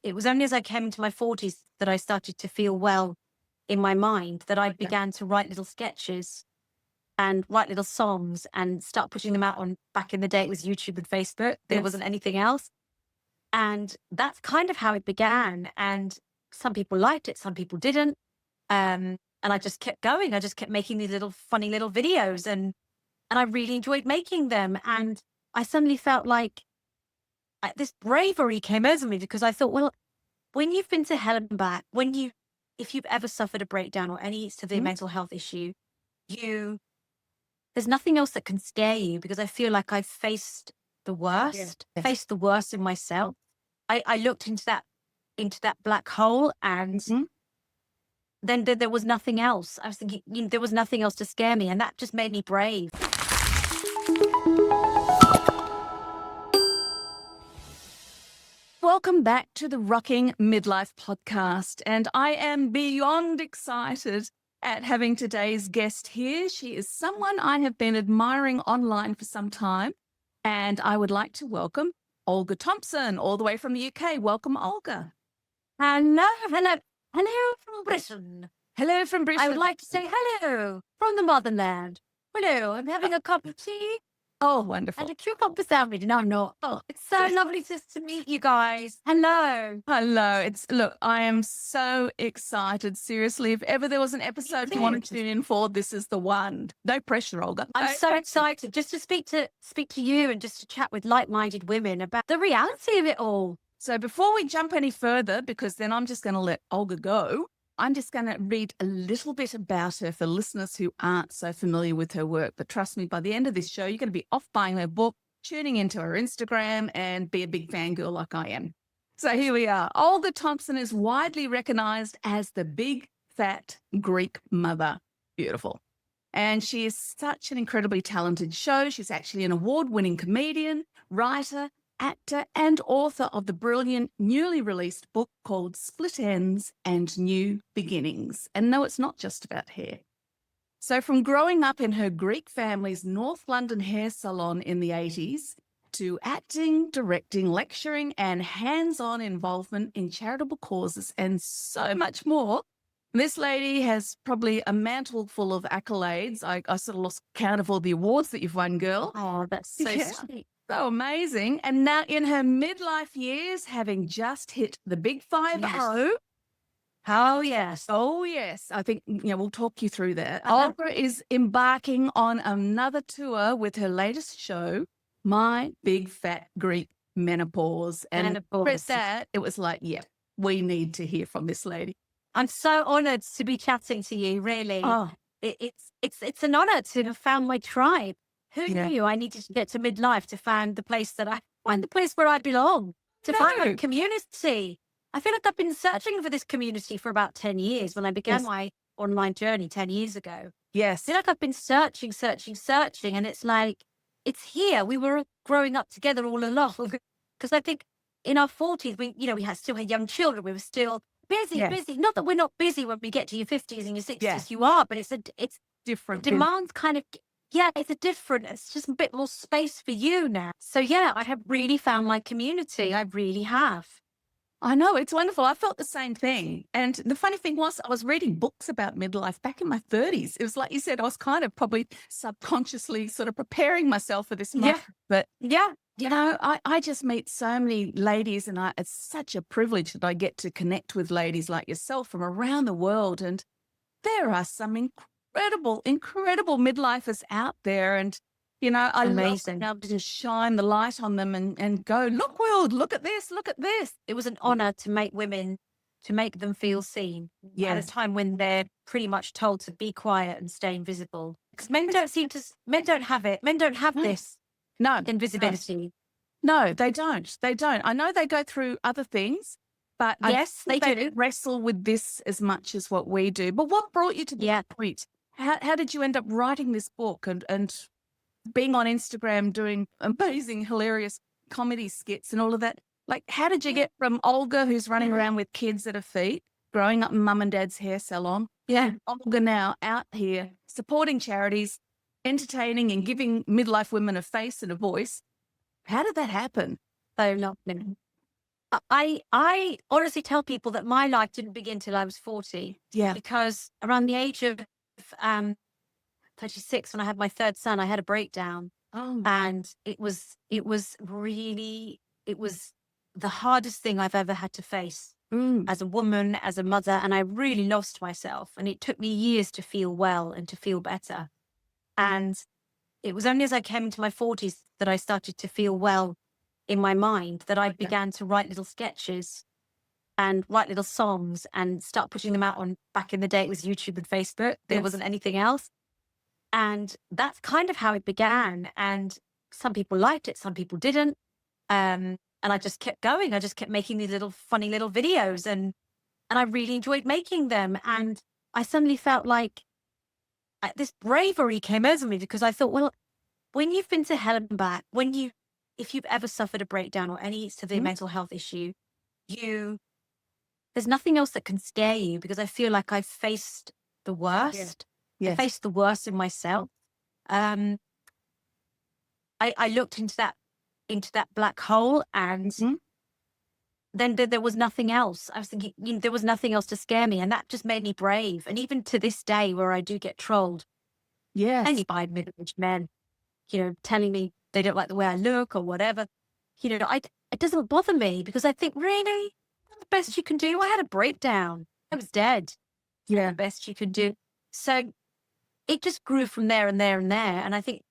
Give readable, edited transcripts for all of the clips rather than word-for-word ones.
it was only as I came into my 40s that I started to feel well in my mind, that I began to write little sketches and write little songs and start putting them out on. Back in the day, it was YouTube and Facebook. There wasn't anything else. And that's kind of how it began. And some people liked it, some people didn't. And I just kept going. I just kept making these little funny little videos, and I really enjoyed making them. And I suddenly felt like this bravery came over me, because I thought, well, when you've been to hell and back, if you've ever suffered a breakdown or any severe mental health issue, there's nothing else that can scare you, because I feel like I've faced the worst, faced the worst in myself. I looked into that black hole, and then there was nothing else. I was thinking, there was nothing else to scare me, and that just made me brave. Welcome back to the Rocking Midlife Podcast, and I am beyond excited at having today's guest here. She is someone I have been admiring online for some time, and I would like to welcome Olga Thompson, all the way from the UK. Welcome, Olga. Hello from Britain. Hello from Britain. I would like to say hello from the motherland. Hello, I'm having a cup of tea. Oh, wonderful. And a cucumber sandwich. No, I'm not. Oh, it's so lovely to meet you guys. Hello. Hello. Look, I am so excited. Seriously, if ever there was an episode you want to tune in for, this is the one. No pressure, Olga. I'm so excited just to speak to you and just to chat with like-minded women about the reality of it all. So before we jump any further, because then I'm just going to let Olga go, I'm just going to read a little bit about her for listeners who aren't so familiar with her work. But trust me, by the end of this show, you're going to be off buying her book, tuning into her Instagram, and be a big fangirl like I am. So here we are. Olga Thompson is widely recognized as the big, fat Greek mother. Beautiful. And she is such an incredibly talented show. She's actually an award-winning comedian, writer, actor, and author of the brilliant newly released book called Split Ends and New Beginnings. And no, it's not just about hair. So from growing up in her Greek family's North London hair salon in the 80s to acting, directing, lecturing, and hands-on involvement in charitable causes and so much more, this lady has probably a mantle full of accolades. I sort of lost count of all the awards that you've won, girl. Oh, that's so sweet. So amazing. And now in her midlife years, having just hit the big 50. Yes. Oh, yes. Oh, yes. I think, we'll talk you through that. Olga is embarking on another tour with her latest show, My Big Fat Greek Menopause. And with that, it was like, we need to hear from this lady. I'm so honored to be chatting to you, really. Oh. It's an honor to have found my tribe. Who knew I needed to get to midlife to find the place where I belong, to find my community. I feel like I've been searching for this community for about 10 years when I began my online journey 10 years ago. Yes. I feel like I've been searching, and it's like, it's here. We were growing up together all along, because I think in our 40s, we still had young children. We were still busy. Not that we're not busy when we get to your 50s and your 60s, you are, but it's different. Demands kind of... Yeah, it's just a bit more space for you now. So I have really found my community. I really have. I know, it's wonderful. I felt the same thing. And the funny thing was, I was reading books about midlife back in my 30s. It was like you said, I was kind of probably subconsciously sort of preparing myself for this moment. But I just meet so many ladies, and it's such a privilege that I get to connect with ladies like yourself from around the world. And there are some incredible midlifers out there. And, I love being able to shine the light on them and go, look, world, look at this. It was an honor to make women, to make them feel seen at a time when they're pretty much told to be quiet and stay invisible. Because men don't have it. Men don't have this invisibility. No, they don't. I know they go through other things, but yes, they do wrestle with this as much as what we do. But what brought you to that point? How did you end up writing this book and being on Instagram doing amazing, hilarious comedy skits and all of that? Like, how did you get from Olga, who's running around with kids at her feet, growing up in mum and dad's hair salon, Olga now out here supporting charities, entertaining and giving midlife women a face and a voice? How did that happen? So lovely. I honestly tell people that my life didn't begin till I was 40, Yeah. because around the age of um 36, when I had my third son, I had a breakdown, Oh, and it was the hardest thing I've ever had to face mm, as a woman, as a mother, and I really lost myself, and it took me years to feel well and to feel better. And it was only as I came into my 40s that I started to feel well in my mind, that I began to write little sketches and write little songs and start putting them out on. Back in the day, it was YouTube and Facebook. There yes. wasn't anything else. And that's kind of how it began. And some people liked it, some people didn't. And I just kept going. I just kept making these little funny little videos, and I really enjoyed making them. And I suddenly felt like this bravery came over me, because I thought, well, when you've been to hell and back, if you've ever suffered a breakdown or any severe Mhm. mental health issue, you there's nothing else that can scare you, because I feel like I've faced the worst. I Yes. faced the worst in myself. Um, I looked into that black hole, and Mhm. then there was nothing else. I was thinking, there was nothing else to scare me, and that just made me brave. And even to this day, where I do get trolled, Yes. only by middle-aged men, telling me they don't like the way I look or whatever, it doesn't bother me, because I think, really, that's the best you can do. I had a breakdown. I was dead. Yeah. The best you could do. So it just grew from there and there and there. And I think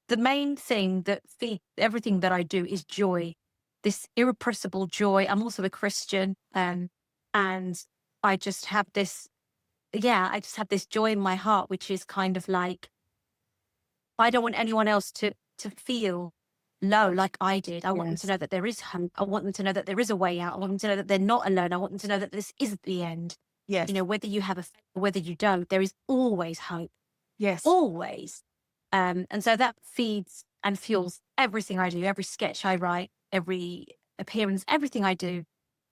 the main thing that feeds everything that I do is joy, this irrepressible joy. I'm also a Christian, and I just have this, I just have this joy in my heart, which is kind of like, I don't want anyone else to feel low like I did. I want them to Yes. know that there is hope. I want them to know that there is a way out. I want them to know that they're not alone. I want them to know that this isn't the end. Yes. Whether you have a faith or whether you don't, there is always hope. Yes. Always. And so that feeds and fuels everything I do, every sketch I write, every appearance, everything I do.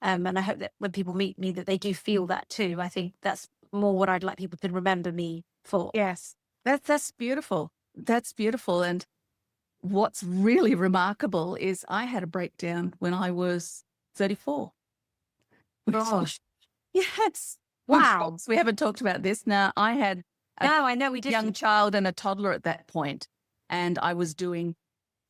And I hope that when people meet me, that they do feel that too. I think that's more what I'd like people to remember me for. Yes. That's beautiful. That's beautiful. And what's really remarkable is I had a breakdown when I was 34. which- Gosh. Yes. Wow. We haven't talked about this. Now, I had a No, I know we young didn't. child and a toddler at that point, and I was doing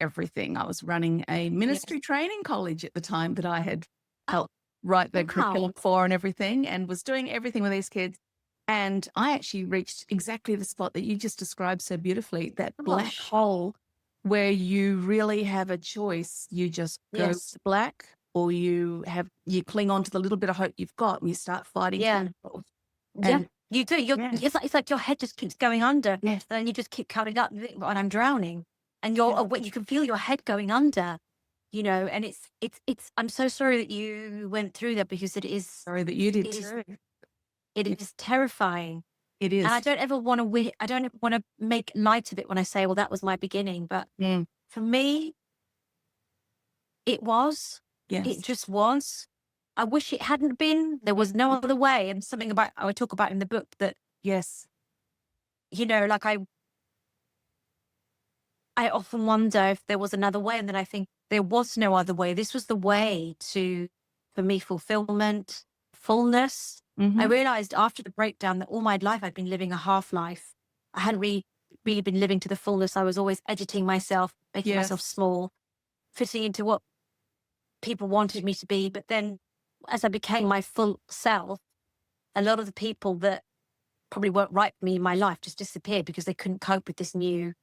everything. I was running a ministry training college at the time that I had helped write the Wow. curriculum for and everything, and was doing everything with these kids. And I actually reached exactly the spot that you just described so beautifully, that black Gosh. hole where you really have a choice. You just go Yes. black, or you cling on to the little bit of hope you've got, and you start fighting. Yeah. chemicals. Yeah. And You do. Yeah. It's like your head just keeps going under. Yes. And then you just keep coming up, and I'm drowning. And you can feel your head going under, and it's, I'm so sorry that you went through that, because Sorry that you did it is, too. it is terrifying. It is. And I don't ever want to I don't ever want to make light of it when I say, well, that was my beginning. But Mm. for me, it was. Yes. It just was. I wish it hadn't been. There was no other way. And something about I talk about in the book that, Yes. like I often wonder if there was another way, and then I think there was no other way. This was the way for me, fulfillment, fullness. I Mhm. realized after the breakdown that all my life I'd been living a half life. I hadn't really been living to the fullness. I was always editing myself, making myself Yes. small, fitting into what people wanted me to be. But then as I became my full self, a lot of the people that probably weren't right for me in my life just disappeared, because they couldn't cope with this new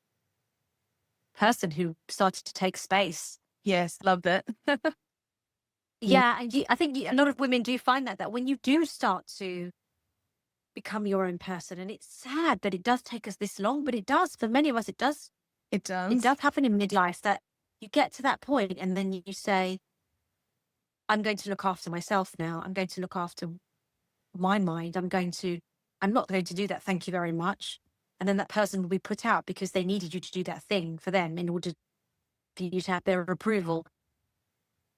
person who started to take space. Yes. Love that. Yeah, and I think a lot of women do find that when you do start to become your own person, and it's sad that it does take us this long, but it does. For many of us, it does. It does. It does happen in midlife, that you get to that point, and then you say, I'm going to look after myself now. I'm going to look after my mind. I'm not going to do that. Thank you very much. And then that person will be put out because they needed you to do that thing for them in order for you to have their approval.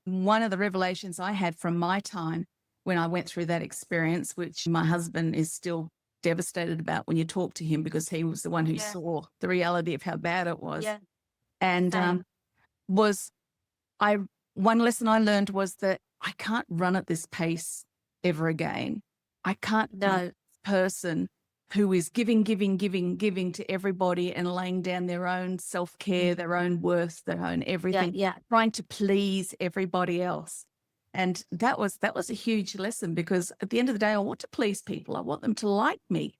One of the revelations I had from my time when I went through that experience, which my husband is still devastated about when you talk to him, because he was the one who Yeah. saw the reality of how bad it was. Yeah. And Same. was I one lesson I learned was that I can't run at this pace ever again. I can't be No. this person who is giving to everybody and laying down their own self-care, their own worth, their own everything, Yeah. trying to please everybody else. And that was a huge lesson, because at the end of the day, I want to please people. I want them to like me.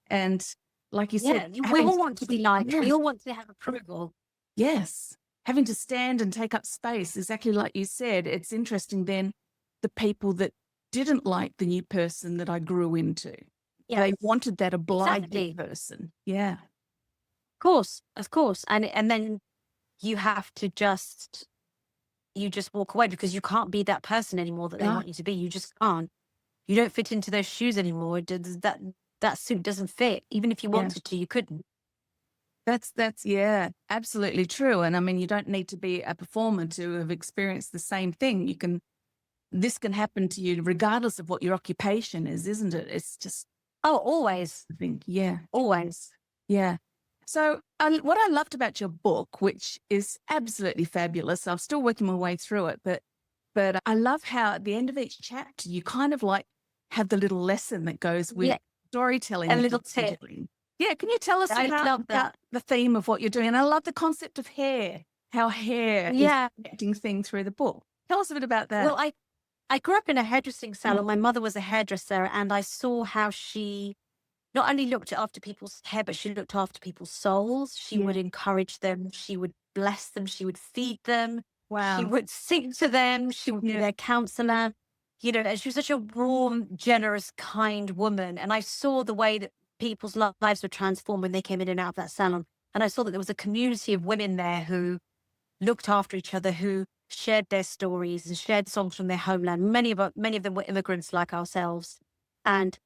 And like you Yeah. said, We all want to be liked. We all want to have approval. yes, having to stand and take up space, exactly like you said. It's interesting then, the people that didn't like the new person that I grew into. Yeah. They wanted that obliging Exactly. person. Yeah. Of course. And then you have to just walk away, because you can't be that person anymore that they Yeah. want you to be. You just can't. You don't fit into those shoes anymore. That suit doesn't fit. Even if you Yeah. wanted to, you couldn't. That's yeah, absolutely true. And I mean, you don't need to be a performer to have experienced the same thing. This can happen to you regardless of what your occupation is, isn't it? It's just Oh, always. I think, yeah. Always. Yeah. So what I loved about your book, which is absolutely fabulous, I'm still working my way through it, but I love how at the end of each chapter, you kind of like have the little lesson that goes with Yeah. storytelling. A that little you're tip. doing. Yeah. Can you tell us I love about that. the theme of what you're doing? And I love the concept of hair, how hair is Yeah. a connecting thing through the book. Tell us a bit about that. Well, I grew up in a hairdressing salon. My mother was a hairdresser, and I saw how she not only looked after people's hair, but she looked after people's souls. She would encourage them. She would bless them. She would feed them. She Wow. would sing to them. She would be Yeah. their counselor. And she was such a warm, generous, kind woman. And I saw the way that people's lives were transformed when they came in and out of that salon. And I saw that there was a community of women there who looked after each other, who shared their stories and shared songs from their homeland. Many of them were immigrants like ourselves. And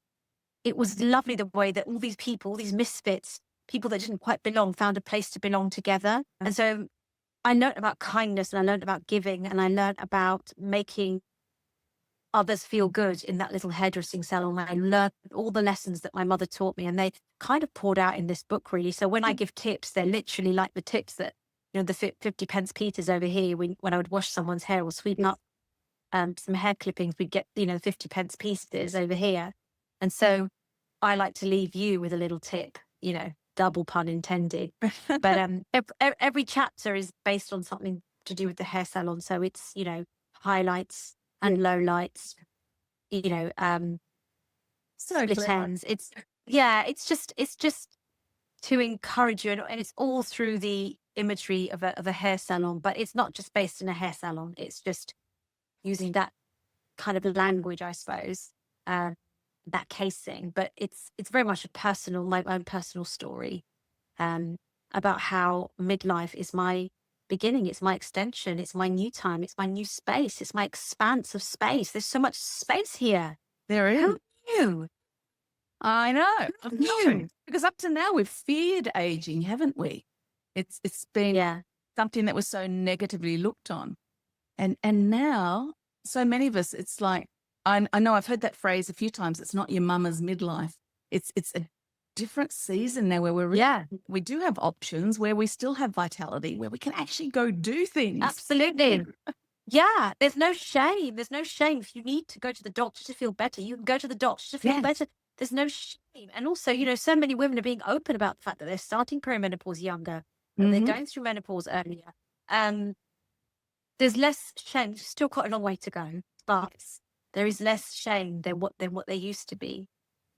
it was lovely the way that all these people, all these misfits, people that didn't quite belong, found a place to belong together. And so I learned about kindness, and I learned about giving, and I learned about making others feel good in that little hairdressing salon. I learned all the lessons that my mother taught me, and they kind of poured out in this book, really. So when I give tips, they're literally like the tips that, the 50 pence Peters over here, when I would wash someone's hair or sweep up some hair clippings, we'd get, 50 pence pieces over here. And so I like to leave you with a little tip, double pun intended. But every chapter is based on something to do with the hair salon. So it's, highlights and lowlights, So split clever. ends. It's just to encourage you. And it's all through the imagery of a hair salon, but it's not just based in a hair salon. It's just using that kind of language, I suppose, that casing. But it's very much my own personal story, about how midlife is my beginning. It's my extension. It's my new time. It's my new space. It's my expanse of space. There's so much space here. There is. Who knew? I know. Who knew? Because up to now we've feared aging, haven't we? It's been Yeah. something that was so negatively looked on. And now so many of us, it's like, I know I've heard that phrase a few times. It's not your mama's midlife. It's a different season now where we do have options, where we still have vitality, where we can actually go do things. Absolutely. Yeah. There's no shame. There's no shame. If you need to go to the doctor to feel better, you can go to the doctor to feel better. There's no shame. And also, so many women are being open about the fact that they're starting perimenopause younger, that they're going through menopause earlier. There's less shame. There's still quite a long way to go, but there is less shame than what there used to be.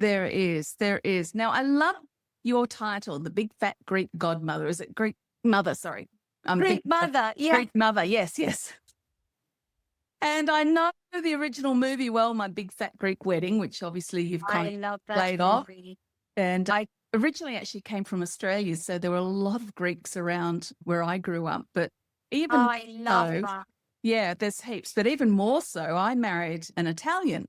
There is. Now, I love your title, The Big Fat Greek Godmother. Is it Greek Mother? Sorry. Greek Mother. Yeah. Greek Mother. Yes. And I know the original movie well, My Big Fat Greek Wedding, which obviously you've I love that played off. movie. And I originally actually came from Australia, so there were a lot of Greeks around where I grew up. But even I love that. yeah, there's heaps. But even more so, I married an Italian.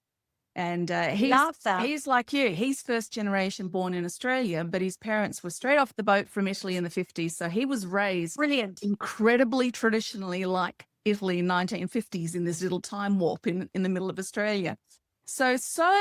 And he's like you. He's first generation born in Australia, but his parents were straight off the boat from Italy in the 50s. So he was raised Brilliant. incredibly traditionally, like Italy in 1950s, in this little time warp in the middle of Australia. So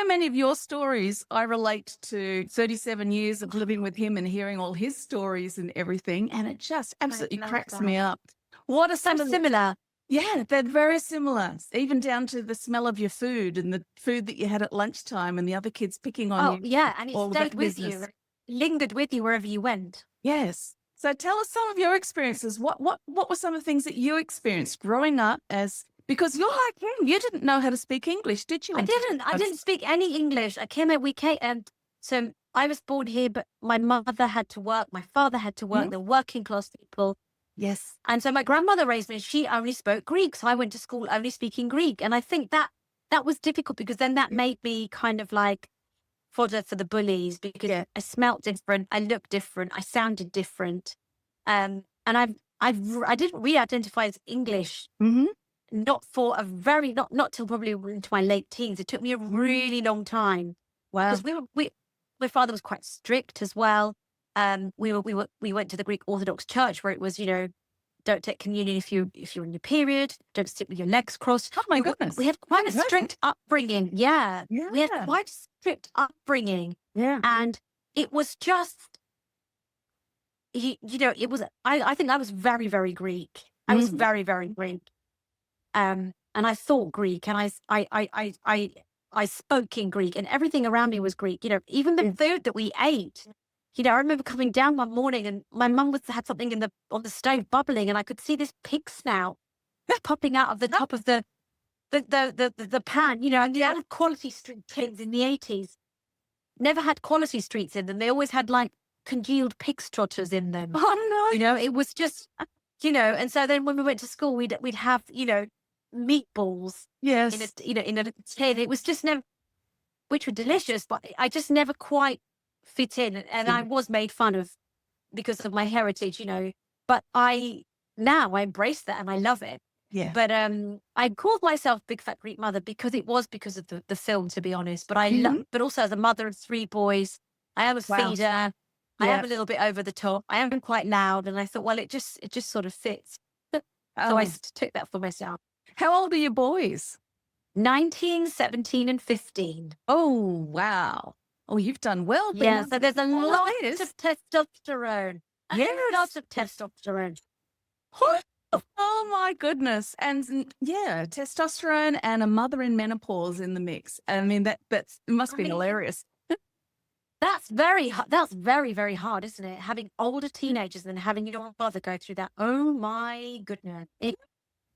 many of your stories I relate to 37 years of living with him and hearing all his stories and everything. And it just absolutely cracks me up. What are So some of similar. Yeah, they're very similar, even down to the smell of your food and the food that you had at lunchtime and the other kids picking on Oh, you, yeah, and it all of that stayed with business. you, lingered with you wherever you went. Yes. So tell us some of your experiences. What were some of the things that you experienced growing up because you're like him, you didn't know how to speak English, did you? I didn't speak any English. So I was born here, but my mother had to work, my father had to work, Mhm. they're working class people. Yes. And so my grandmother raised me, and she only spoke Greek. So I went to school only speaking Greek. And I think that was difficult because then that made me kind of like fodder for the bullies because Yeah. I smelt different, I looked different, I sounded different. And I didn't re-identify as English, Mm-hmm. not for a very, not till probably into my late teens. It took me a really long time Wow. because my father was quite strict as well. We went to the Greek Orthodox Church where it was, don't take communion if you're in your period, don't sit with your legs crossed. Oh my We goodness. had quite a Right. strict upbringing. Yeah, we had Yeah. quite a strict upbringing, Yeah. and it was just, it was. I think I was very, very Greek. I was Mhm. very, very Greek. And I thought Greek, and I spoke in Greek, and everything around me was Greek. Even the food that we ate. I remember coming down one morning, and my mum had something on the stove bubbling, and I could see this pig snout popping out of the top of the pan. And the old quality street tins in the 80s never had quality streets in them. They always had like congealed pig trotters in them. Oh no. It was just, and so then when we went to school, we'd have, meatballs in Yes. in a tin. It was just never, which were delicious, but I just never quite fit in. And I was made fun of because of my heritage, but now I embrace that and I love it. Yeah. But I called myself Big Fat Greek Mother because it was because of the film, to be honest. But Mhm. but also as a mother of three boys, I am a Wow. feeder. I Yeah. am a little bit over the top. I am quite loud, and I thought, well, it just sort of fits. So I Oh. took that for myself. How old are your boys? 19, 17, and 15. Oh, wow. Oh, you've done well being Yeah, on so there's a lot boys. of testosterone. Yes. Lots of testosterone. Oh my goodness. And yeah, testosterone and a mother in menopause in the mix. I mean, it must be Right. hilarious. That's that's very, very hard, isn't it? Having older teenagers and having your mother go through that. Oh my goodness.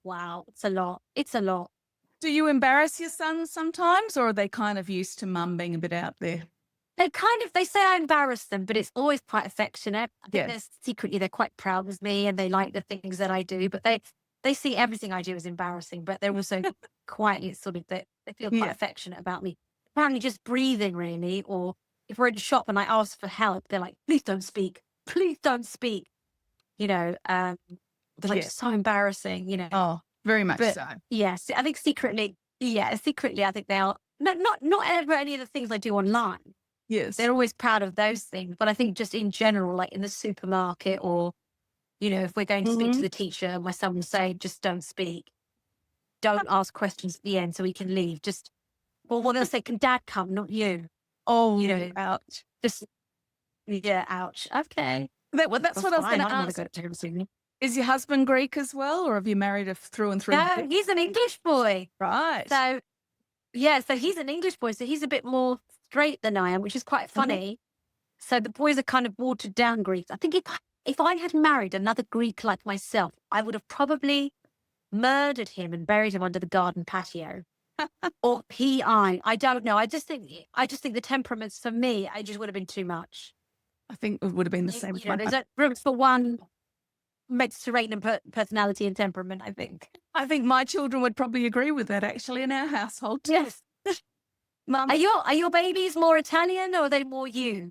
Wow, it's a lot. It's a lot. Do you embarrass your sons sometimes, or are they kind of used to mum being a bit out there? They say I embarrass them, but it's always quite affectionate. I think Yeah. they're quite proud of me and they like the things that I do, but they see everything I do as embarrassing, but they're also quietly sort of, they feel quite Yeah. affectionate about me. Apparently just breathing really, or if we're in a shop and I ask for help, they're like, please don't speak. Please don't speak. You know, um, they're like Yeah. so embarrassing, Oh, very much but so. yes, I think secretly, I think they'll, not ever any of the things I do online. Yes. They're always proud of those things. But I think just in general, like in the supermarket or, if we're going to speak to Mhm. the teacher, my son will say, just don't speak. Don't ask questions at the end so we can leave. Well, they'll say, can dad come, not you? Oh, Ouch. Just, yeah, ouch. Okay. That's what I was Fine. going I to don't want to ask. go to him soon. Is your husband Greek as well, or have you married a through and through? No, he's an English boy. Right. So, yeah, so he's an English boy. So he's a bit more straight than I am, which is quite funny. So the boys are kind of watered down Greeks. I think if I had married another Greek like myself, I would have probably murdered him and buried him under the garden patio. Or I don't know. I just think the temperaments for me, I just would have been too much. I think it would have been the same with my There's a room for one Mediterranean personality and temperament, I think. I think my children would probably agree with that actually in our household. Yes. Mum, Are your babies more Italian or are they more you?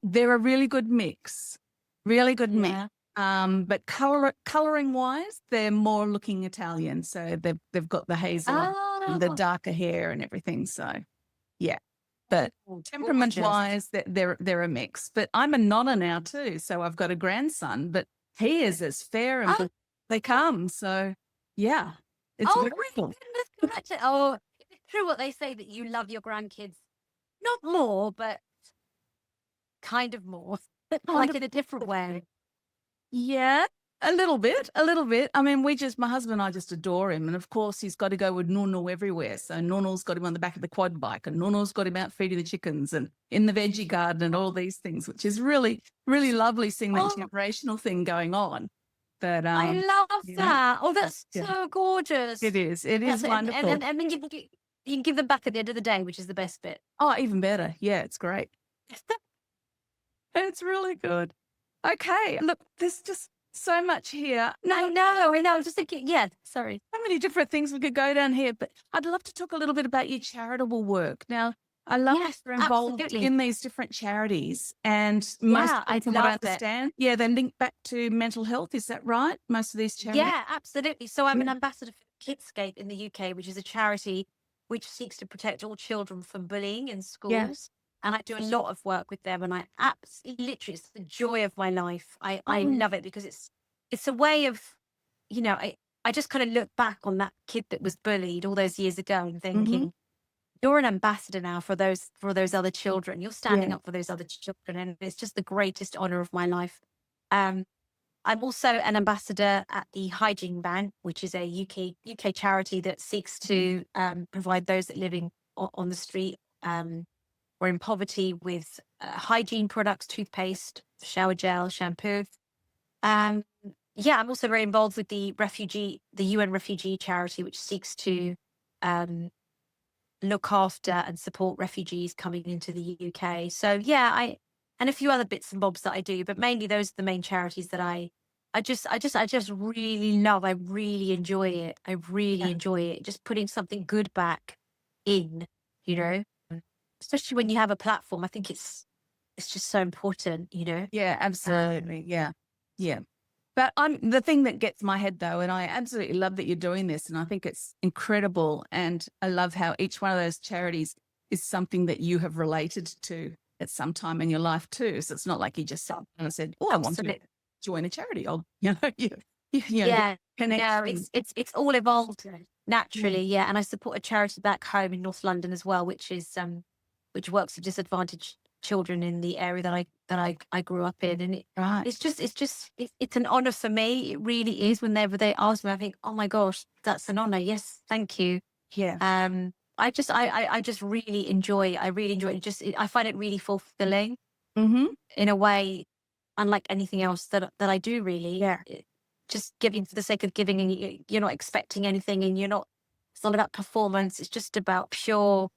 they're a really good mix. Really good mix. Yeah. But coloring wise, they're more looking Italian. So they've got the hazel and the Oh, darker hair and everything. So yeah. But temperament gorgeous. wise, they're a mix. But I'm a nonna now too. So I've got a grandson, but he is as fair and Oh. they come. So yeah. It's Oh, very my cool. goodness. Oh, is it true what they say that you love your grandkids? Not more, but kind of more. Like in a different way. Yeah. A little bit, a little bit. I mean, my husband and I just adore him. And of course, he's got to go with Nunu everywhere. So Nunu's got him on the back of the quad bike, and Nunu's got him out feeding the chickens and in the veggie garden and all these things, which is really, really lovely seeing that Oh, generational thing going on. But, I love you know, that. Oh, that's yeah, so gorgeous. it is. It That's is wonderful. and then you can give them back at the end of the day, which is the best bit. Oh, even better. Yeah, it's great. It's really good. Okay. Look, there's just so much here. I know. I was just thinking, yeah, sorry. So many different things we could go down here, but I'd love to talk a little bit about your charitable work. Now, I love that Yes, you're involved absolutely. in these different charities, and most Yeah, of them, I from what I love it. understand, yeah, they link back to mental health. Is that right? Most of these charities? Yeah, absolutely. So I'm Yeah. an ambassador for Kidscape in the UK, which is a charity which seeks to protect all children from bullying in Yeah. schools. And I do a lot of work with them, and I absolutely, literally, it's the joy of my life. I Oh, love it because it's a way of, I just kind of look back on that kid that was bullied all those years ago and mhm. thinking, you're an ambassador now for those other children. You're standing Yeah. up for those other children, and it's just the greatest honor of my life. Um, I'm also an ambassador at the Hygiene Bank, which is a UK charity that seeks to provide those that living on the street or in poverty with hygiene products, toothpaste, shower gel, shampoo. Um, yeah, I'm also very involved with the UN refugee charity, which seeks to um, look after and support refugees coming into the UK. So yeah, and a few other bits and bobs that I do, but mainly those are the main charities that I just really love. I really enjoy it. I really Yeah. enjoy it. Just putting something good back in, you know, especially when you have a platform. I think it's just so important. Yeah, absolutely. Yeah. Yeah. But the thing that gets my head though, and I absolutely love that you're doing this, and I think it's incredible. And I love how each one of those charities is something that you have related to at some time in your life too. So it's not like you just sat down and said, "Oh, I want to Absolutely. join a charity." You know, Yeah. No, connection. it's all evolved Yeah. naturally. Yeah. And I support a charity back home in North London as well, which works with disadvantaged children in the area that I grew up in. And Right. it's an honor for me. It really is. Whenever they ask me, I think, oh my gosh, that's an honor. Yes, thank you. Yeah. I just really enjoy. I really enjoy it. I find it really fulfilling Mm-hmm. in a way, unlike anything else that I do. Really, Yeah. just giving for the sake of giving, and you're not expecting anything, and It's not about performance. It's just about pure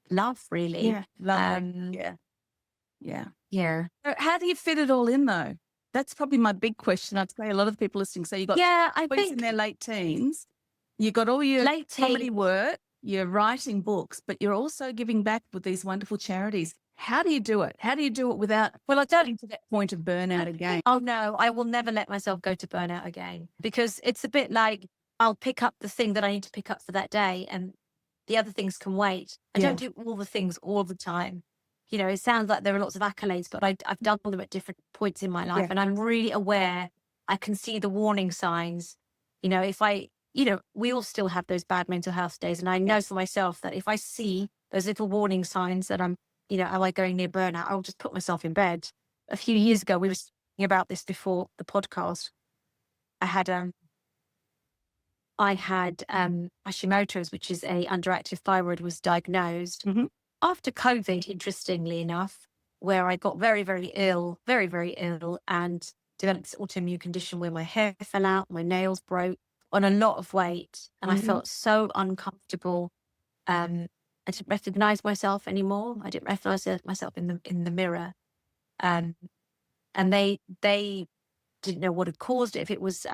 love, really. Yeah. Lovely. Um, Yeah. Yeah. yeah, So how do you fit it all in though? That's probably my big question. I'd say a lot of the people listening. So you got yeah. I boys in think their late teens, you got all your late comedy teen. work, you're writing books, but you're also giving back with these wonderful charities. How do you do it? How do you do it without Well, I don't. getting to that point of burnout again? Oh no, I will never let myself go to burnout again, because it's a bit like I'll pick up the thing that I need to pick up for that day, and the other things can wait. I Yeah. don't do all the things all the time. It sounds like there are lots of accolades, but I've done them at different points in my life, Yeah. and I'm really aware. I can see the warning signs. If we all still have those bad mental health days, and I know for myself that if I see those little warning signs that am I going near burnout, I'll just put myself in bed. A few years ago, we were talking about this before the podcast. I had Hashimoto's, which is a underactive thyroid, was diagnosed Mhm. after COVID, interestingly enough, where I got very, very ill, very, very ill, and developed this autoimmune condition where my hair fell out, my nails broke, on a lot of weight, and I Mhm. felt so uncomfortable. I didn't recognize myself anymore. I didn't recognize myself in the mirror, um, and they didn't know what had caused it, if it was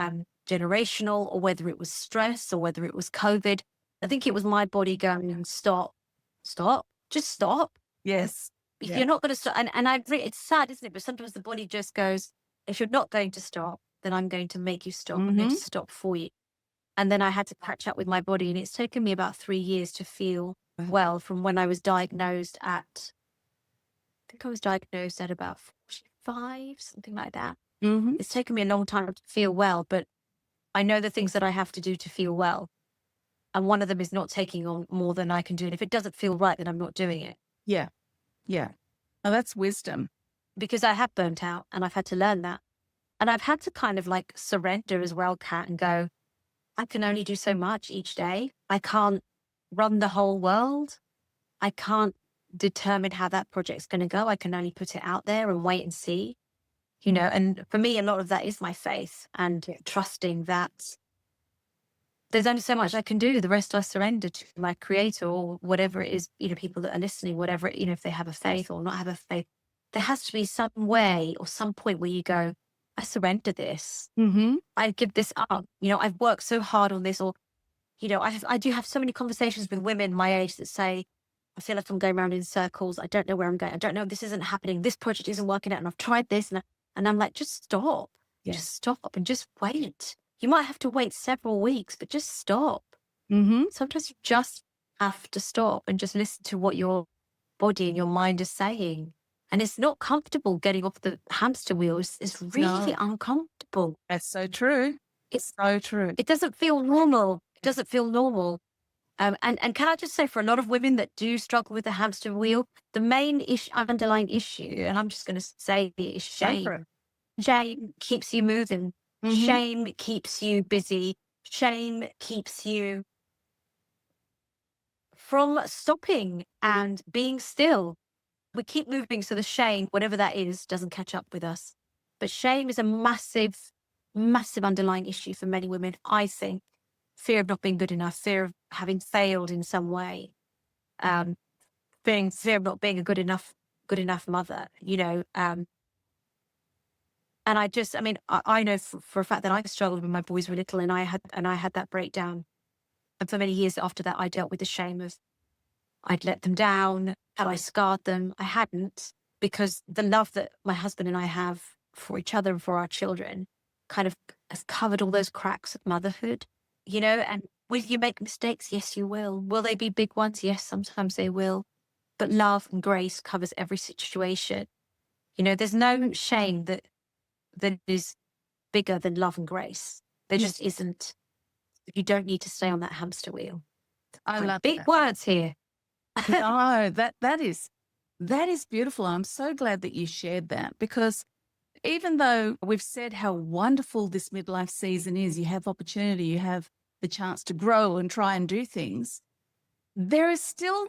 generational, or whether it was stress, or whether it was COVID. I think it was my body going, stop, just stop. Yes. If Yeah. you're not going to stop, and it's sad, isn't it? But sometimes the body just goes, if you're not going to stop, then I'm going to make you stop. I'm going to Mhm. stop for you. And then I had to catch up with my body, and it's taken me about 3 years to feel well, from when I was diagnosed at, I think I was diagnosed at about 45, something like that. Mhm. It's taken me a long time to feel well, but I know the things that I have to do to feel well. And one of them is not taking on more than I can do. And if it doesn't feel right, then I'm not doing it, Yeah. Yeah. Oh, that's wisdom. because I have burnt out, and I've had to learn that. And I've had to kind of like surrender as well, Kat, and go, I can only do so much each day. I can't run the whole world. I can't determine how that project's going to go. I can only put it out there and wait and see, and for me, a lot of that is my faith and trusting that there's only so much I can do. The rest I surrender to my creator or whatever it is, people that are listening, whatever, if they have a faith or not have a faith, there has to be some way or some point where you go, I surrender this. Mm-hmm. I give this up. I've worked so hard on this, or, I do have so many conversations with women my age that say, I feel like I'm going around in circles. I don't know where I'm going. I don't know. This isn't happening. This project isn't working out. And I've tried this. And I'm like, just stop. Yes. Just stop and just wait. You might have to wait several weeks, but just stop. Mm-hmm. Sometimes you just have to stop and just listen to what your body and your mind is saying. And it's not comfortable getting off the hamster wheel. It's really uncomfortable. That's so true. It's so true. It doesn't feel normal. It doesn't feel normal. And can I just say, for a lot of women that do struggle with the hamster wheel, the main underlying issue, and I'm just going to say it, is shame. Shame keeps you moving. Mm-hmm. Shame keeps you busy. Shame keeps you from stopping and being still. We keep moving, so the shame, whatever that is, doesn't catch up with us. But shame is a massive, massive underlying issue for many women, I think. Fear of not being good enough, fear of having failed in some way, fear of not being a good enough mother, and I know for a fact that I struggled when my boys were little, and I had that breakdown. And for many years after that, I dealt with the shame of I'd let them down, had I scarred them. I hadn't, because the love that my husband and I have for each other and for our children kind of has covered all those cracks of motherhood, and will you make mistakes? Yes, you will. Will they be big ones? Yes, sometimes they will. But love and grace covers every situation. There's no shame that is bigger than love and grace. There just isn't. You don't need to stay on that hamster wheel. I love big that. words here. No, that is beautiful. I'm so glad that you shared that, because even though we've said how wonderful this midlife season is, you have opportunity, you have the chance to grow and try and do things, there is still,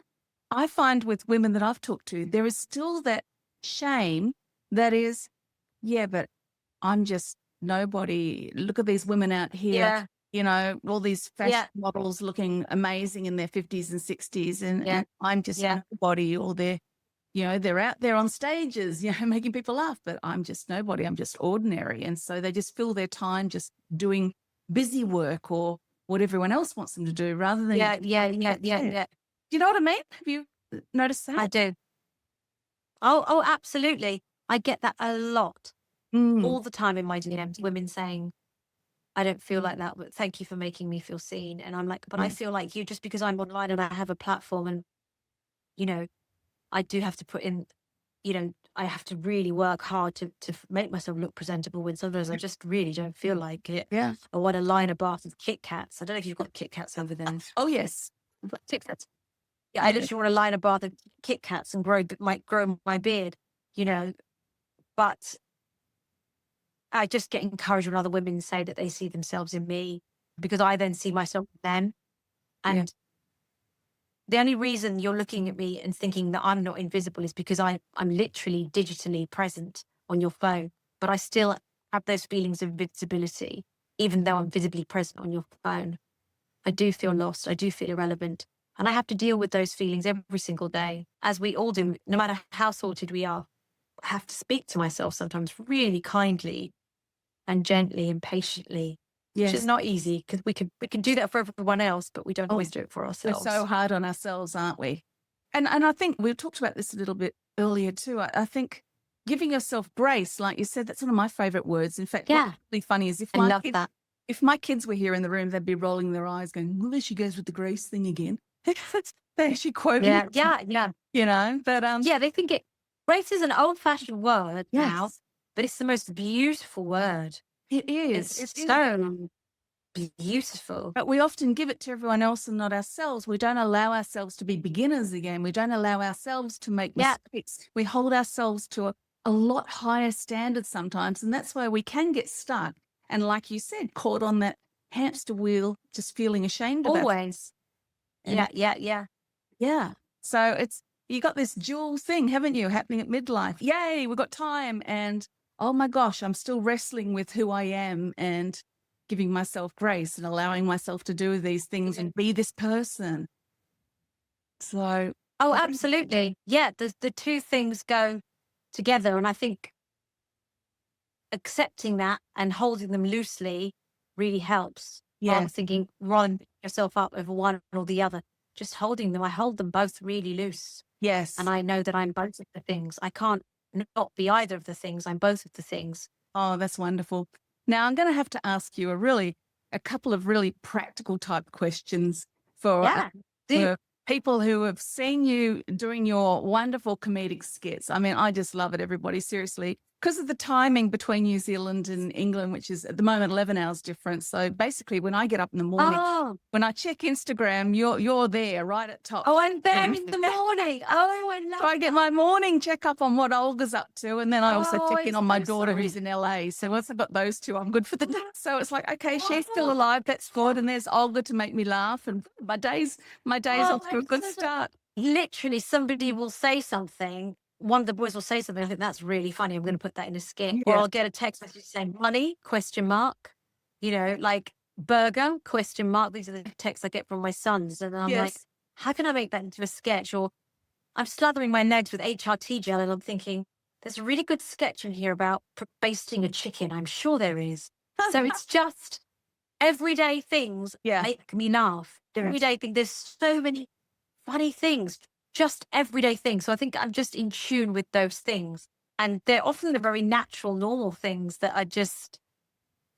I find with women that I've talked to, there is still that shame that is, but I'm just nobody. Look at these women out here, all these fashion models looking amazing in their 50s and 60s, and I'm just nobody, or they're out there on stages, making people laugh, but I'm just nobody. I'm just ordinary. And so they just fill their time just doing busy work or what everyone else wants them to do, rather than Yeah. Do you know what I mean? Have you noticed that? I do. Oh, absolutely. I get that a lot, all the time in my DMs. Women saying, "I don't feel like that, but thank you for making me feel seen." And I'm like, "But I feel like you, just because I'm online and I have a platform, and I do have to put in, I have to really work hard to make myself look presentable, when sometimes I just really don't feel like it. Yeah. I want to lie in a bath with Kit Kats. I don't know if you've got Kit Kats over there. Oh, yes. Kit Kats. Yeah, I literally want to lie in a bath with Kit Kats and grow my beard, but I just get encouraged when other women say that they see themselves in me, because I then see myself in them. And the only reason you're looking at me and thinking that I'm not invisible is because I'm literally digitally present on your phone, but I still have those feelings of invisibility, even though I'm visibly present on your phone. I do feel lost. I do feel irrelevant. And I have to deal with those feelings every single day, as we all do, no matter how sorted we are. I have to speak to myself sometimes really kindly and gently and patiently, which is not easy, because we can do that for everyone else, but we don't always do it for ourselves. We're so hard on ourselves, aren't we? And I think we talked about this a little bit earlier too. I think giving yourself grace, like you said, that's one of my favorite words. In fact, what's really funny is if my kids were here in the room, they'd be rolling their eyes going, well, there she goes with the grace thing again. There she quoted. Yeah. But they think grace is an old-fashioned word now, but it's the most beautiful word. It is. It's so beautiful. But we often give it to everyone else and not ourselves. We don't allow ourselves to be beginners again. We don't allow ourselves to make mistakes. We hold ourselves to a lot higher standards sometimes. And that's where we can get stuck. And like you said, caught on that hamster wheel, just feeling ashamed about it. Always. And Yeah. yeah. So you got this dual thing, haven't you, happening at midlife? Yay, we've got time. And oh my gosh, I'm still wrestling with who I am and giving myself grace and allowing myself to do these things and be this person. So, Oh, absolutely. Yeah, the two things go together. And I think accepting that and holding them loosely really helps. Rather yes, thinking, rather than beating yourself up over one or the other, just holding them. I hold them both really loose. yes. And I know that I'm both of the things. I can't not be either of the things. I'm both of the things. Oh, that's wonderful. Now, I'm going to have to ask you a couple of really practical type questions for, Yeah. Do for people who have seen you doing your wonderful comedic skits. I mean, I just love it, everybody, seriously. Because of the timing between New Zealand and England, which is at the moment 11 hours difference. So basically, when I get up in the morning, Oh, when I check Instagram, you're there right at top. I'm there in the morning. Oh, I love So I get my morning checkup on what Olga's up to. And then I also Oh, check in I'm on my so daughter sorry. who's in LA. So once I've got those two, I'm good for the day. So it's like, okay, she's still alive. That's good. And there's Olga to make me laugh. And my day's off to a good start. Literally, somebody will say something. One of the boys will say something. I think that's really funny. I'm going to put that in a skit. Or Yeah. I'll get a text message saying money, question mark. You know, like burger, question mark. These are the texts I get from my sons. And I'm like, Yes. how can I make that into a sketch? Or I'm slathering my legs with HRT gel and I'm thinking, there's a really good sketch in here about basting a chicken. I'm sure there is. So it's just everyday things Yeah. make me laugh. Everyday thing. There's so many funny things, just everyday things. So I think I'm just in tune with those things. And they're often the very natural, normal things that are just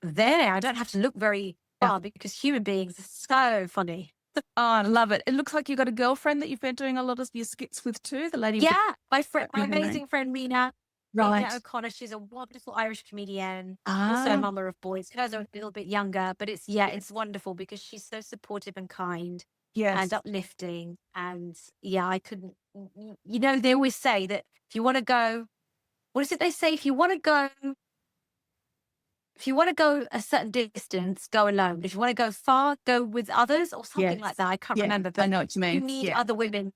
there. I don't have to look very far because human beings are so funny. Oh, I love it. It looks like you've got a girlfriend that you've been doing a lot of your skits with too, the lady with Yeah, my her name. amazing friend Mina Right. O'Connor. She's a wonderful Irish comedian, also Ah, a mother of boys. Hers are a little bit younger, but it's wonderful because she's so supportive and kind yes. and uplifting. And yeah, I couldn't. You know, they always say that if you want to go, what is it they say? If you want to go a certain distance, go alone. If you want to go far, go with others or something like Yes. that. I can't Yeah, remember, I but know what you you mean. need Yeah. other women.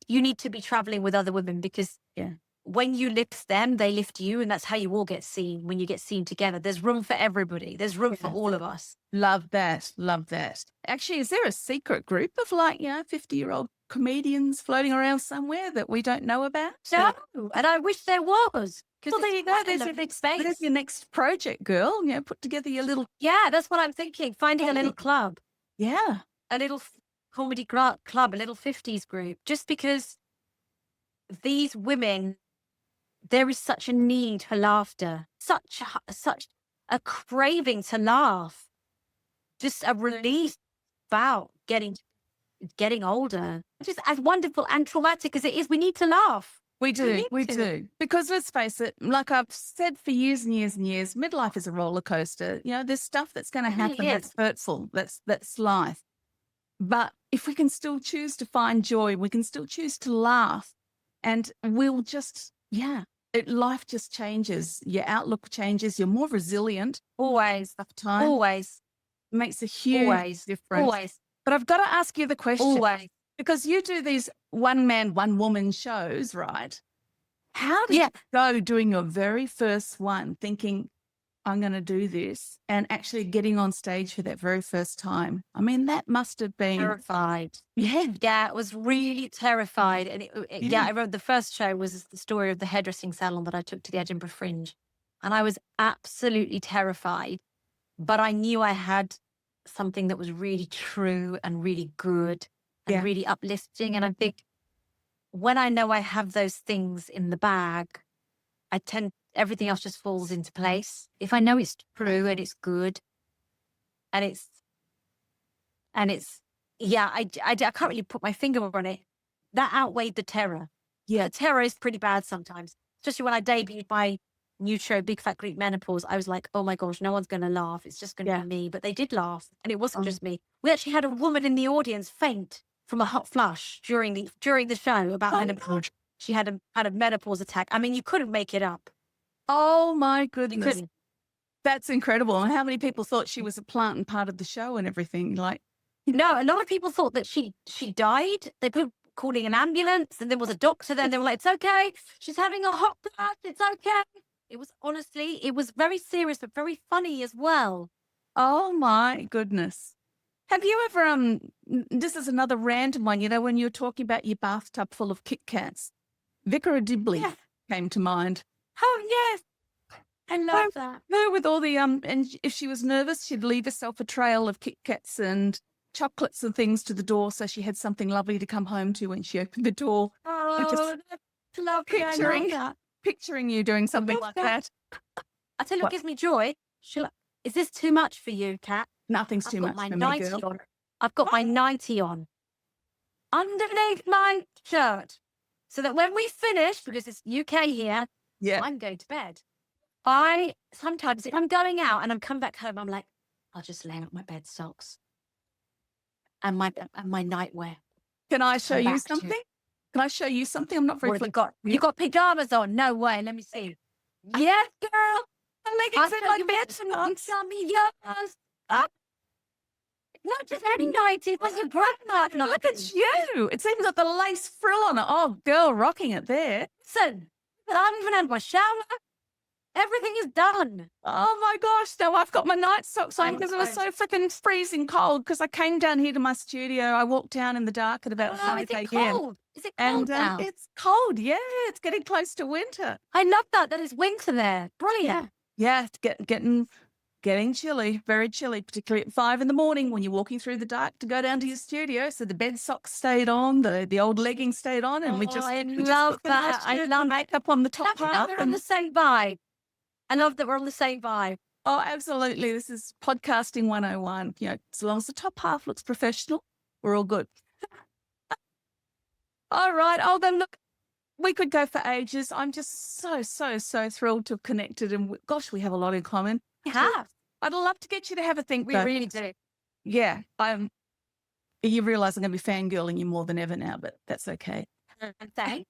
You need to be traveling with other women because Yeah. when you lift them, they lift you. And that's how you all get seen when you get seen together. There's room for everybody. There's room for all of us. Love that. Love that. Actually, is there a secret group of 50-year-old comedians floating around somewhere that we don't know about? No, and I wish there was. Well, there you go. There's a big space. There's your next project, girl. Put together your little. Yeah, that's what I'm thinking. Finding a little club, Yeah. a little comedy club, a little 50s group, just because these women, there is such a need for laughter, such a craving to laugh, just a release about getting older, which is as wonderful and traumatic as it is. We need to laugh. We do. need We to. do. Because let's face it, like I've said for years and years and years, midlife is a roller coaster. There's stuff that's going to It really happen that's is. hurtful. That's life. But if we can still choose to find joy, we can still choose to laugh, and we'll just, life just changes. Your outlook changes. You're more resilient. Always, Tough time. always, Makes a huge difference. always, But I've got to ask you the question. always. Because you do these one man, one woman shows, right? How did Yeah. you go doing your very first one, thinking, I'm going to do this, and actually getting on stage for that very first time? I mean, that must have been. Terrified. Yeah. Yeah, I was really terrified. And Yeah. I remember the first show was the story of the hairdressing salon that I took to the Edinburgh Fringe. And I was absolutely terrified, but I knew I had something that was really true and really good and Yeah. really uplifting. And I think when I know I have those things in the bag, everything else just falls into place. If I know it's true and it's good and I can't really put my finger on it. That outweighed the terror. Yeah. The terror is pretty bad sometimes, especially when I debuted my new show, Big Fat Greek Menopause. I was like, oh my gosh, no one's going to laugh. It's just going to be me. But they did laugh. And it wasn't just me. We actually had a woman in the audience faint from a hot flush during the show about menopause. she had a menopause attack. I mean, you couldn't make it up. Oh my You goodness. couldn't. That's incredible. And how many people thought she was a plant and part of the show and everything? Like, No, a lot of people thought that she died. They put calling an ambulance, and there was a doctor there, and they were like, "It's okay. She's having a hot flash. It's okay." It was very serious, but very funny as well. oh my goodness. Have you ever, this is another random one, you know, when you were talking about your bathtub full of Kit Kats, Vicar of Dibley Yeah. came to mind. Oh yes, I love that. Her with all the, and if she was nervous, she'd leave herself a trail of Kit Kats and chocolates and things to the door so she had something lovely to come home to when she opened the door. Oh, that's lovely. I love that. Picturing you doing something love like that. I tell you What? what gives me joy. Is this too much for you, Kat? Nothing's I've too got much my for me, 90 girl. on. I've got my 90 on underneath my shirt, so that when we finish, because it's UK here, Yeah. I'm going to bed. I sometimes, if I'm going out and I'm coming back home, I'm like, I'll just lay out my bed socks and my nightwear. Can I show Come you back to- something? Can I show you something? I'm not very What have you flexible. got? You got pajamas on? No way. Let me see. Yes, girl. My leggings in my bed tonight. Yes. Not just any 90s, but your grandma. Look at you. It's even got the lace frill on it. Oh, girl, rocking it there. Listen, I haven't even had my shower. Everything is done. Oh my gosh. Now I've got my night socks on I'm because it was so freaking freezing cold because I came down here to my studio. I walked down in the dark at about Oh, 5 is it a.m. cold? Is it cold And now? it's cold. Yeah, it's getting close to winter. I love that. That is winter there. Brilliant. Yeah, it's getting chilly, very chilly, particularly at 5 in the morning when you're walking through the dark to go down to your studio. So the bed socks stayed on, the old leggings stayed on, and we just I we just love put the that. I shirt love and makeup on the top Love half. that we're on the same vibe. I love that we're on the same vibe. Oh, absolutely. This is podcasting 101. You know, as long as the top half looks professional, we're all good. All right. Oh, then look, we could go for ages. I'm just so thrilled to have connected. And gosh, we have a lot in common. We have. I'd love to get you to have a think. We though. really do. Yeah. You realize I'm going to be fangirling you more than ever now, but that's okay. And thanks.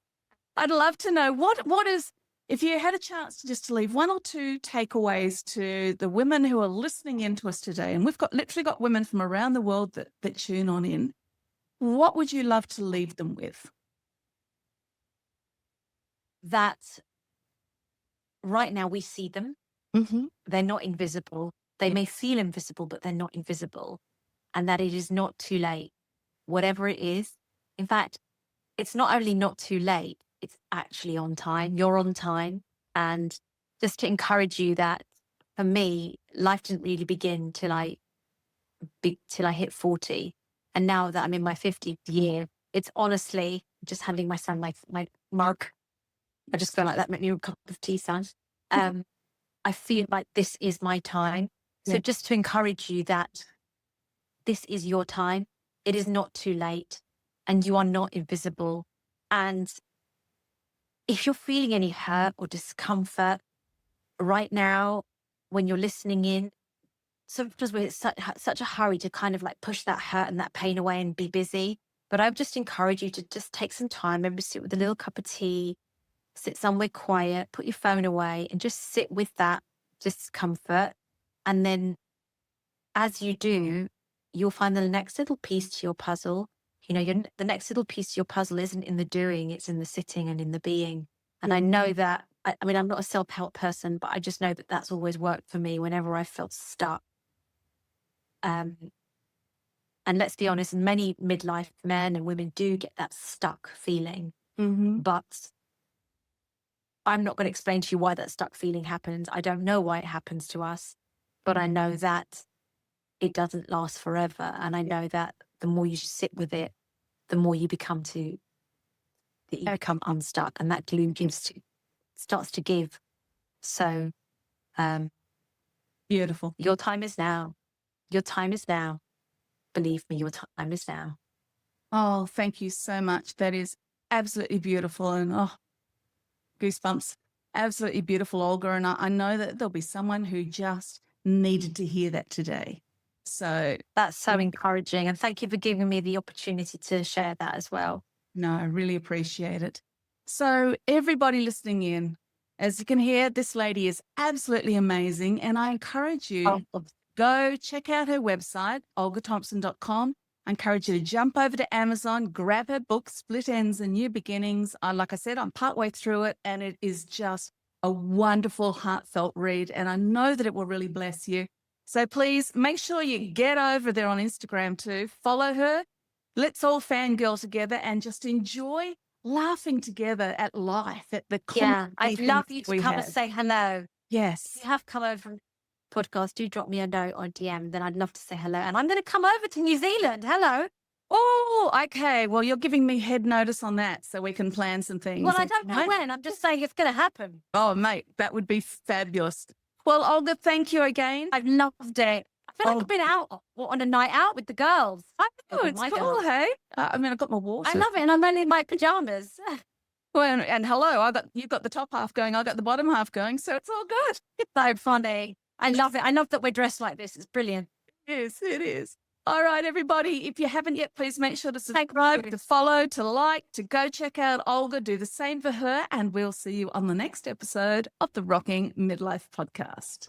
I'd love to know what is, if you had a chance to just leave one or two takeaways to the women who are listening in to us today, and we've literally got women from around the world that tune on in, what would you love to leave them with? That right now we see them. Mm-hmm. They're not invisible. They may feel invisible, but they're not invisible. And that it is not too late. Whatever it is. In fact, it's not only not too late, it's actually on time. You're on time. And just to encourage you that for me, life didn't really begin till I hit 40. And now that I'm in my 50th year, it's honestly just handing my son my mug. I just feel like that, make me a cup of tea, son. I feel like this is my time. So Yeah. just to encourage you that this is your time. It is not too late and you are not invisible. And if you're feeling any hurt or discomfort right now, when you're listening in, sometimes we're in such a hurry to kind of like push that hurt and that pain away and be busy. But I would just encourage you to just take some time, maybe sit with a little cup of tea, sit somewhere quiet, put your phone away and just sit with that discomfort. And then as you do, you'll find the next little piece to your puzzle. You know, the next little piece to your puzzle isn't in the doing, it's in the sitting and in the being. And I know that, I mean, I'm not a self-help person, but I just know that that's always worked for me whenever I felt stuck. And let's be honest, many midlife men and women do get that stuck feeling. Mm-hmm. But I'm not going to explain to you why that stuck feeling happens. I don't know why it happens to us, but I know that it doesn't last forever. And I know that the more you sit with it, the more you become unstuck, and that gloom starts to give. So, Beautiful. your time is now. Your time is now. Believe me, your time is now. Oh, thank you so much. That is absolutely beautiful. And goosebumps. Absolutely beautiful, Olga. And I know that there'll be someone who just needed to hear that today. So That's so encouraging. And thank you for giving me the opportunity to share that as well. no, I really appreciate it. So everybody listening in, as you can hear, this lady is absolutely amazing. And I encourage you, go check out her website, olgathompson.com. I encourage you to jump over to Amazon, grab her book, Split Ends and New Beginnings. Like I said, I'm partway through it, and it is just a wonderful, heartfelt read. And I know that it will really bless you. So please make sure you get over there on Instagram too. Follow her. Let's all fangirl together and just enjoy laughing together at life, at the Yeah, I'd comedy love things you that to we come and have. say hello. If Yes. you have come over from the podcast, do drop me a note on DM. Then I'd love to say hello. And I'm going to come over to New Zealand. Hello. Oh, okay. Well, you're giving me head notice on that so we can plan some things. Well, I don't know when. I'm just saying it's going to happen. Oh, mate, that would be fabulous. Well, Olga, thank you again. I've loved it. I feel like I've been out on a night out with the girls. Oh, it's my cool, girls. hey? I mean, I've got my water. I love it. And I'm only in my pajamas. Well, and hello, you've got the top half going, I got the bottom half going, so it's all good. It's so funny. I love it. I love that we're dressed like this. It's brilliant. Yes, it is. All right, everybody, if you haven't yet, please make sure to subscribe, to follow, to like, to go check out Olga, do the same for her, and we'll see you on the next episode of the Rocking Midlife Podcast.